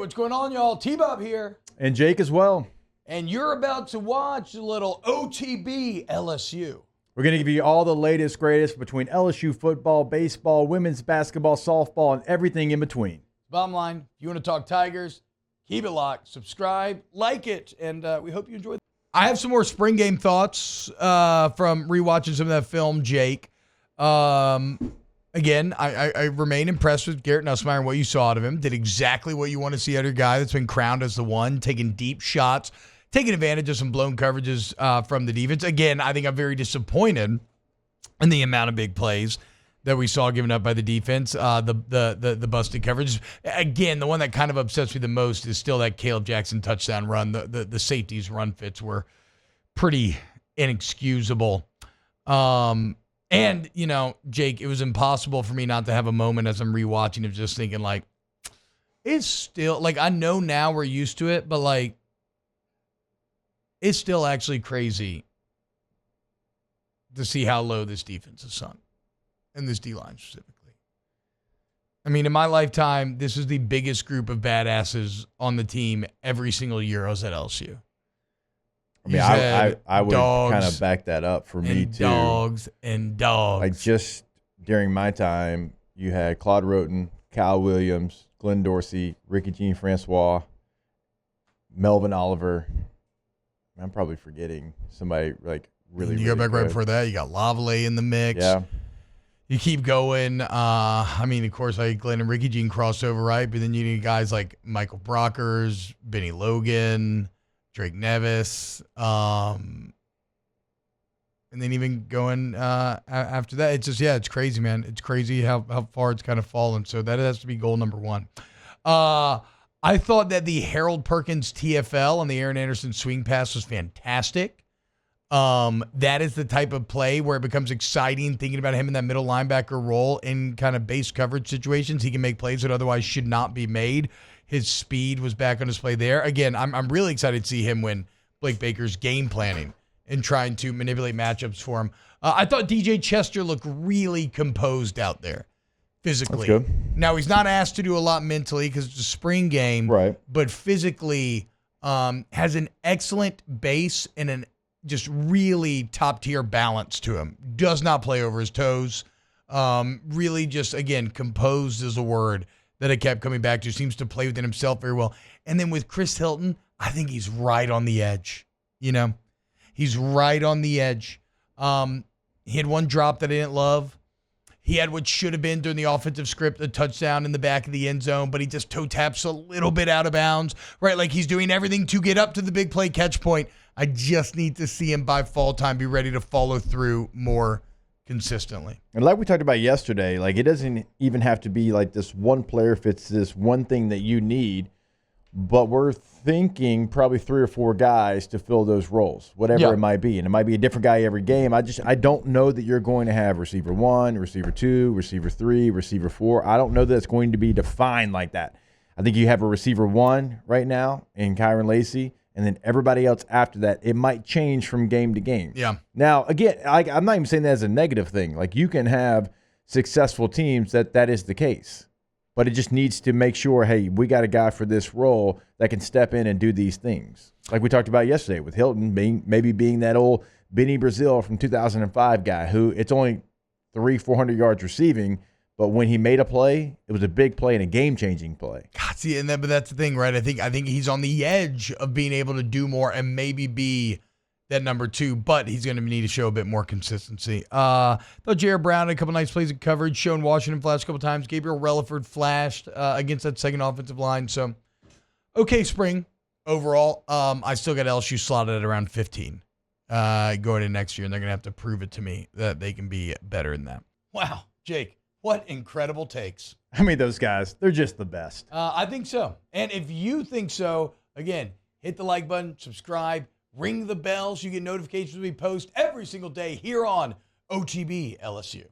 what's going on, y'all? T-Bob here. And Jake as well. And you're about to watch a little OTB LSU. We're going to give you all the latest, greatest between LSU football, baseball, women's basketball, softball, and everything in between. Bottom line, if you want to talk Tigers, keep it locked, subscribe, like it, and we hope you enjoy it. I have some more spring game thoughts from rewatching some of that film, Jake. Again, I remain impressed with Garrett Nussmeier and what you saw out of him. Did exactly what you want to see out of your guy that's been crowned as the one, taking deep shots, taking advantage of some blown coverages from the defense. Again, I think I'm very disappointed in the amount of big plays that we saw given up by the defense, the busted coverage. Again, the one that kind of upsets me the most is still that Caleb Jackson touchdown run. The safeties run fits were pretty inexcusable. And, you know, Jake, it was impossible for me not to have a moment as I'm rewatching of just thinking, like, it's still, like, I know now we're used to it, but, like, it's still actually crazy to see how low this defense is sunk, and this D-line specifically. I mean, in my lifetime, this is the biggest group of badasses on the team every single year I was at LSU. I mean, I would kind of back that up for me, too. Dogs. Like, just during my time, you had Claude Roten, Kyle Williams, Glenn Dorsey, Ricky Jean-Francois, Melvin Oliver. I'm probably forgetting somebody, like, really, you go back right before that, you got Lavallee in the mix. Yeah. You keep going. I mean, of course, like Glenn and Ricky Jean crossover, right? But then you need guys like Michael Brockers, Benny Logan, Drake Nevis, and then even going after that, it's just, yeah, it's crazy, man. It's crazy how far it's kind of fallen. So that has to be goal number one. I thought that the Harold Perkins TFL on the Aaron Anderson swing pass was fantastic. That is the type of play where it becomes exciting thinking about him in that middle linebacker role in kind of base coverage situations. He can make plays that otherwise should not be made. His speed was back on display there. Again, I'm really excited to see him win Blake Baker's game planning and trying to manipulate matchups for him. I thought DJ Chester looked really composed out there physically. That's good. Now, he's not asked to do a lot mentally because it's a spring game, right? But physically has an excellent base and an just really top-tier balance to him. Does not play over his toes. Really just, again, composed is a word that I kept coming back to. Seems to play within himself very well. And then with Chris Hilton, I think he's right on the edge. You know? He's right on the edge. He had one drop that I didn't love. He had what should have been during the offensive script, a touchdown in the back of the end zone, but he just toe taps a little bit out of bounds, right? Like he's doing everything to get up to the big play catch point. I just need to see him by fall time be ready to follow through more consistently. And like we talked about yesterday, like it doesn't even have to be like this one player fits this one thing that you need, but we're thinking probably 3 or 4 guys to fill those roles, whatever it might be. And it might be a different guy every game. I don't know that you're going to have receiver 1, receiver 2, receiver 3, receiver 4. I don't know that it's going to be defined like that. I think you have a receiver 1 right now in Kyron Lacey, and then everybody else after that, it might change from game to game. Yeah. Now, again, I'm not even saying that as a negative thing. Like, you can have successful teams that is the case. But it just needs to make sure, hey, we got a guy for this role that can step in and do these things. Like we talked about yesterday with Hilton being that old Benny Brazil from 2005 guy who it's only 300-400 yards receiving, but when he made a play, it was a big play and a game-changing play. God, see, but that's the thing, right? I think he's on the edge of being able to do more and maybe be that number 2, but he's going to need to show a bit more consistency. Though Jared Brown had a couple nice plays of coverage, shown Washington flash a couple times. Gabriel Relaford flashed against that second offensive line. So, okay, spring overall. I still got LSU slotted at around 15 going into next year, and they're going to have to prove it to me that they can be better than that. Wow, Jake, what incredible takes. I mean, those guys, they're just the best. I think so. And if you think so, again, hit the like button, subscribe, ring the bell so you get notifications when we post every single day here on OTB LSU.